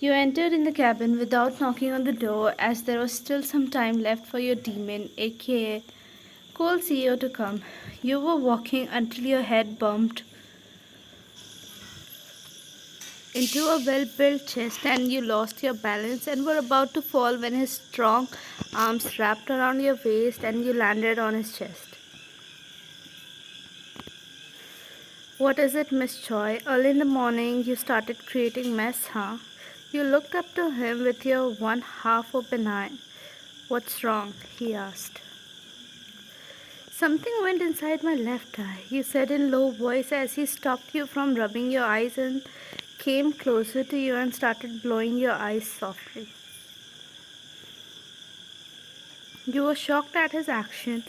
You entered in the cabin without knocking on the door, as there was still some time left for your demon, aka coal CEO, to come. You were walking until your head bumped into a well built chest and you lost your balance and were about to fall when his strong arms wrapped around your waist and you landed on his chest. What is it, Miss Choi? Early in the morning you started creating mess, huh? You looked up to him with your one half open eye. What's wrong? He asked. Something went inside my left eye, you said in low voice as he stopped you from rubbing your eyes and came closer to you and started blowing your eyes softly. You were shocked at his action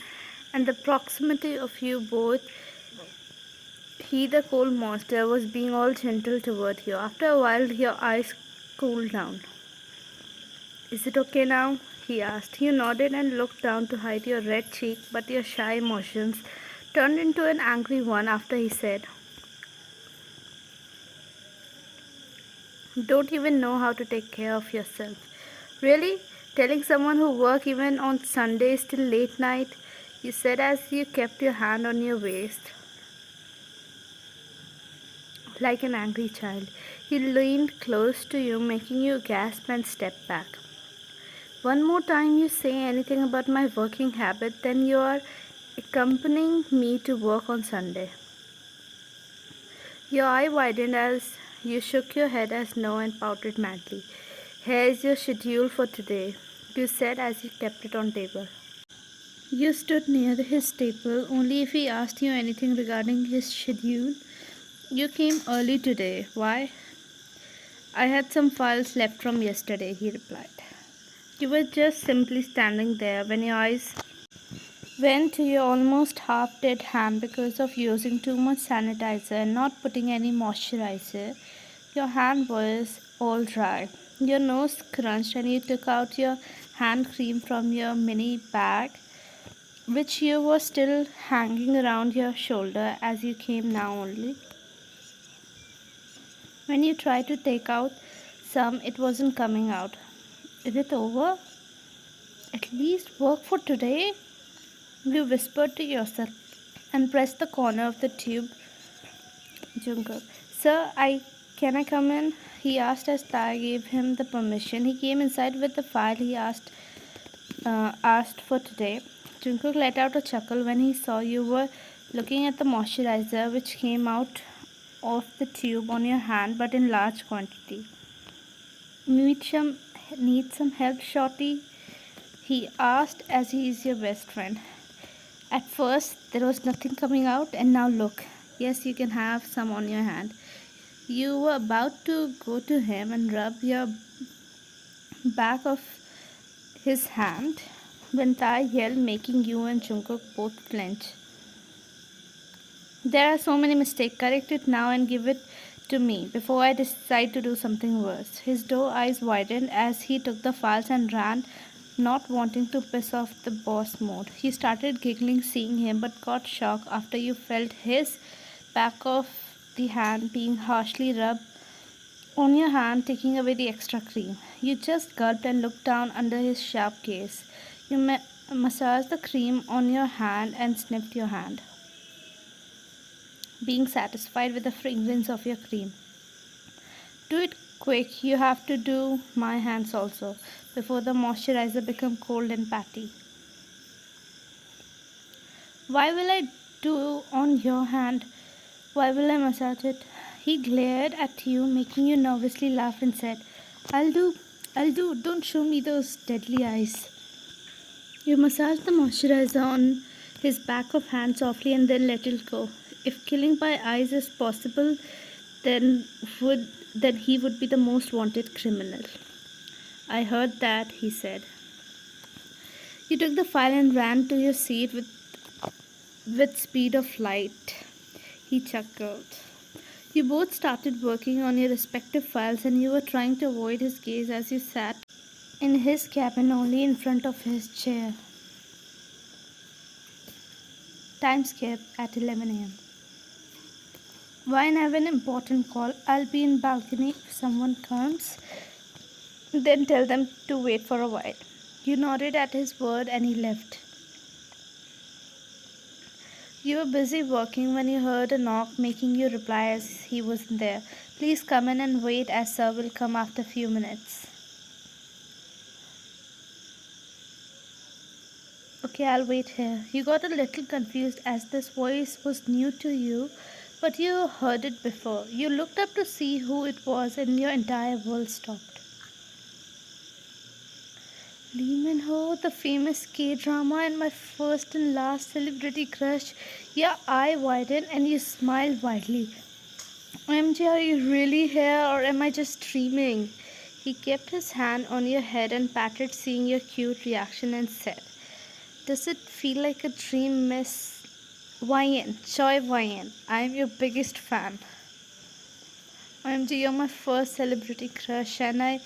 and the proximity of you both. He, the cold monster, was being all gentle toward you. After a while, your eyes cooled down. Is it okay now? He asked. You nodded and looked down to hide your red cheek, but your shy emotions turned into an angry one after he said, Don't even know how to take care of yourself. Really? Telling someone who work even on Sundays till late night? You said as you kept your hand on your waist like an angry child. He leaned close to you, making you gasp and step back. One more time you say anything about my working habit, then you are accompanying me to work on Sunday. Your eye widened as you shook your head as no and pouted madly. Here is your schedule for today, you said as you kept it on table. You stood near his table only if he asked you anything regarding his schedule. You came early today. Why? I had some files left from yesterday, he replied. You were just simply standing there when your eyes went to your almost half dead hand because of using too much sanitizer and not putting any moisturizer. Your hand was all dry. Your nose crunched and you took out your hand cream from your mini bag, which you were still hanging around your shoulder as you came now only. When you tried to take out some, it wasn't coming out. Is it over? At least work for today? You whispered to yourself and pressed the corner of the tube. Jungkook. Sir, can I come in? He asked as Tae gave him the permission. He came inside with the file he asked for today. Jungkook let out a chuckle when he saw you were looking at the moisturizer which came out of the tube on your hand but in large quantity. Need some help, Shorty? He asked as he is your best friend. At first there was nothing coming out and now look. Yes, you can have some on your hand. You were about to go to him and rub your back of his hand when Tae yelled, making you and Jungkook both flinch. There are so many mistakes. Correct it now and give it to me before I decide to do something worse. His doe eyes widened as he took the files and ran, not wanting to piss off the boss mode. You started giggling seeing him but got shocked after you felt his back of the hand being harshly rubbed on your hand, taking away the extra cream. You just gulped and looked down under his sharp gaze. You massaged the cream on your hand and sniffed your hand, being satisfied with the fragrance of your cream. Do it quick, you have to do my hands also, before the moisturizer become cold and patty. Why will I do on your hand? Why will I massage it? He glared at you, making you nervously laugh and said, I'll do, don't show me those deadly eyes. You massaged the moisturizer on his back of hand softly and then let it go. If killing by eyes is possible, then he would be the most wanted criminal. I heard that, he said. You took the file and ran to your seat with speed of light. He chuckled. You both started working on your respective files and you were trying to avoid his gaze as you sat in his cabin only in front of his chair. Time skip at 11 a.m. Why I have an important call? I'll be in balcony if someone comes. Then tell them to wait for a while. You nodded at his word and he left. You were busy working when you heard a knock, making you reply as he wasn't there. Please come in and wait, as sir will come after a few minutes. Okay, I'll wait here. You got a little confused as this voice was new to you, but you heard it before. You looked up to see who it was and your entire world stopped. Lee Min Ho, the famous K-drama and my first and last celebrity crush. Your eye widened and you smiled widely. OMG, are you really here or am I just dreaming? He kept his hand on your head and patted, seeing your cute reaction, and said, Does it feel like a dream, Miss Wyan? Choi Wyan. I'm your biggest fan. OMG, you're my first celebrity crush and I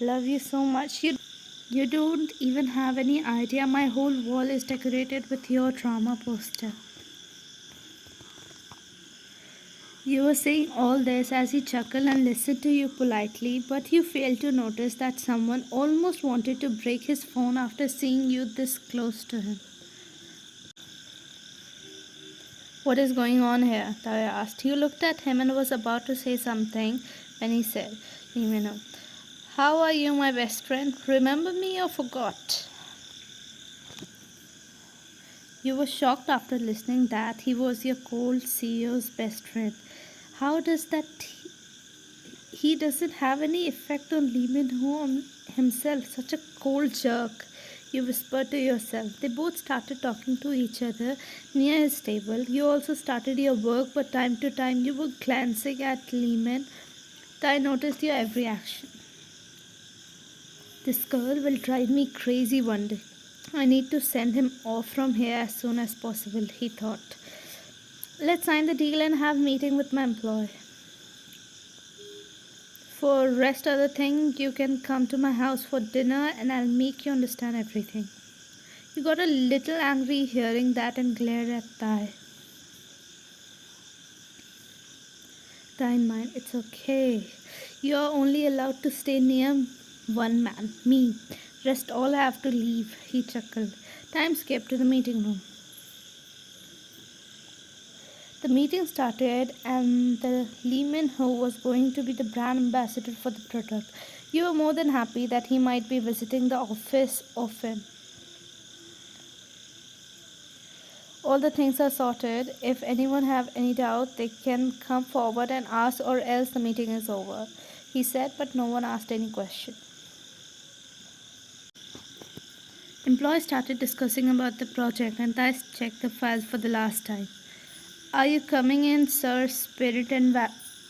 love you so much. You don't even have any idea. My whole wall is decorated with your drama poster. You were saying all this as he chuckled and listened to you politely, but you failed to notice that someone almost wanted to break his phone after seeing you this close to him. What is going on here? Taehyung asked. You looked at him and was about to say something when he said, Limino, how are you, my best friend? Remember me or forgot? You were shocked after listening that he was your cold CEO's best friend. How does that he doesn't have any effect on Lee Min Ho himself? Such a cold jerk, you whispered to yourself. They both started talking to each other near his table. You also started your work, but time to time you were glancing at Lee Min. I noticed your every action. This girl will drive me crazy one day. I need to send him off from here as soon as possible, he thought. Let's sign the deal and have a meeting with my employer. For rest of the thing, you can come to my house for dinner and I'll make you understand everything. You got a little angry hearing that and glared at Tae. Tae in mind, it's okay. You're only allowed to stay near one man, me. Rest all have to leave, he chuckled. Time skipped to the meeting room. The meeting started and the Lee Min Ho was going to be the brand ambassador for the product. You were more than happy that he might be visiting the office often. All the things are sorted. If anyone have any doubt, they can come forward and ask or else the meeting is over, he said, but no one asked any question. Employees started discussing about the project and Thais checked the files for the last time. Are you coming in, sir? Spirit and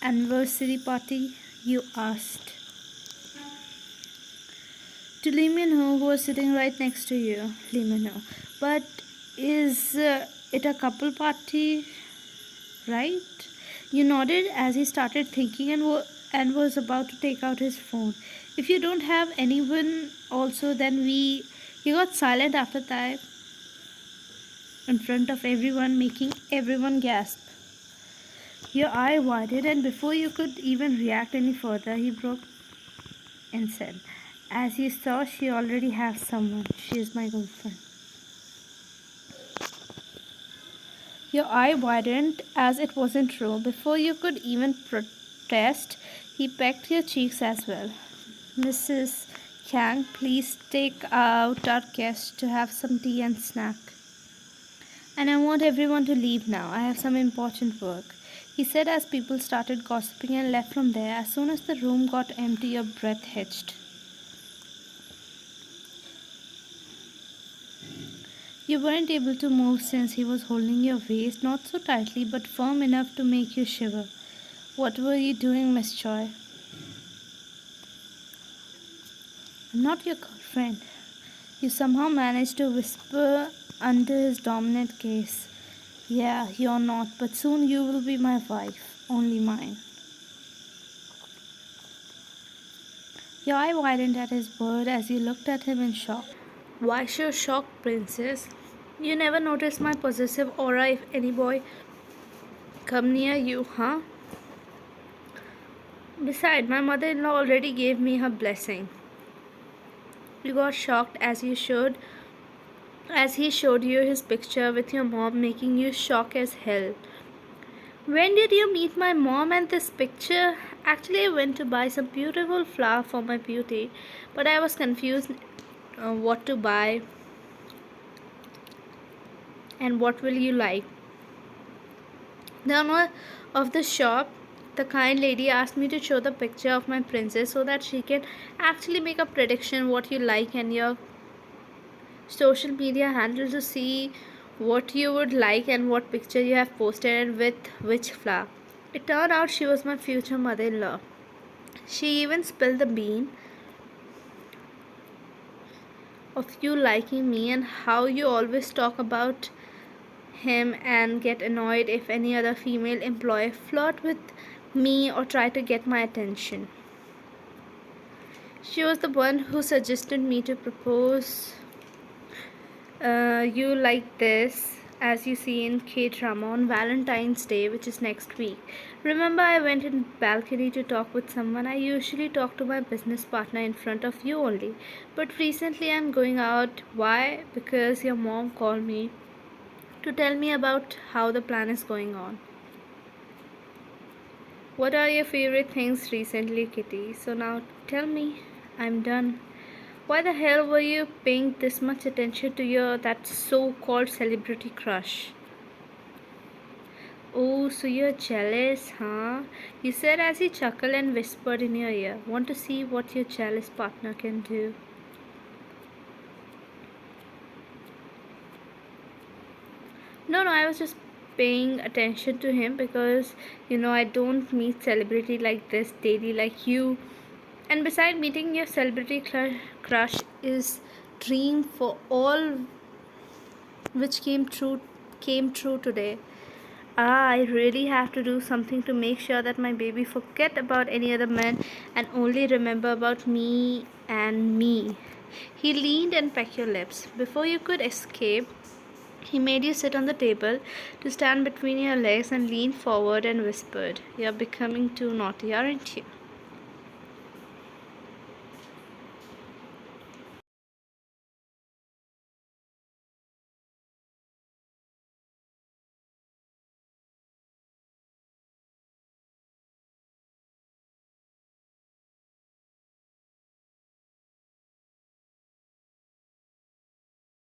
anniversary party? You asked. To Lee Min Ho, who was sitting right next to you. Lee Min Ho. But is it a couple party, right? You nodded as he started thinking and was about to take out his phone. If you don't have anyone also, then He got silent after that in front of everyone, making everyone gasp. Your eye widened and before you could even react any further, he broke and said, as you saw, she already has someone. She is my girlfriend. Your eye widened as it wasn't true. Before you could even protest, he pecked your cheeks as well. Mrs. Kang, please take out our guests to have some tea and snack. And I want everyone to leave now. I have some important work, he said as people started gossiping and left from there. As soon as the room got empty, your breath hitched. You weren't able to move since he was holding your waist, not so tightly but firm enough to make you shiver. What were you doing, Miss Choi? I'm not your girlfriend. You somehow managed to whisper under his dominant gaze. Yeah, you're not, but soon you will be my wife, only mine. Your eye widened at his word as you looked at him in shock. Why so shocked, princess? You never noticed my possessive aura if any boy come near you, huh? Besides, my mother-in-law already gave me her blessing. You got shocked as he showed you his picture with your mom, making you shocked as hell. When did you meet my mom and this picture? Actually, I went to buy some beautiful flower for my beauty, but I was confused what to buy and what will you like. The owner of the shop, the kind lady, asked me to show the picture of my princess so that she can actually make a prediction what you like and your social media handle to see what you would like and what picture you have posted and with which flower. It turned out she was my future mother in law. She even spilled the bean of you liking me and how you always talk about him and get annoyed if any other female employee flirt with me or try to get my attention. She was the one who suggested me to propose you like this, as you see in K-drama on Valentine's Day, which is next week. Remember, I went in balcony to talk with someone. I usually talk to my business partner in front of you only, but recently I'm going out. Why? Because your mom called me to tell me about how the plan is going on. What are your favorite things recently, Kitty? So now tell me. I'm done. Why the hell were you paying this much attention to your that so-called celebrity crush? Oh, so you're jealous, huh? You said as he chuckled and whispered in your ear. Want to see what your jealous partner can do? No, I was just paying attention to him because I don't meet celebrity like this daily like you. And beside meeting your celebrity crush is dream for all which came true today. I really have to do something to make sure that my baby forget about any other man and only remember about me and me. He leaned and pecked your lips. Before you could escape, he made you sit on the table to stand between your legs and lean forward and whispered, "You're becoming too naughty, aren't you?"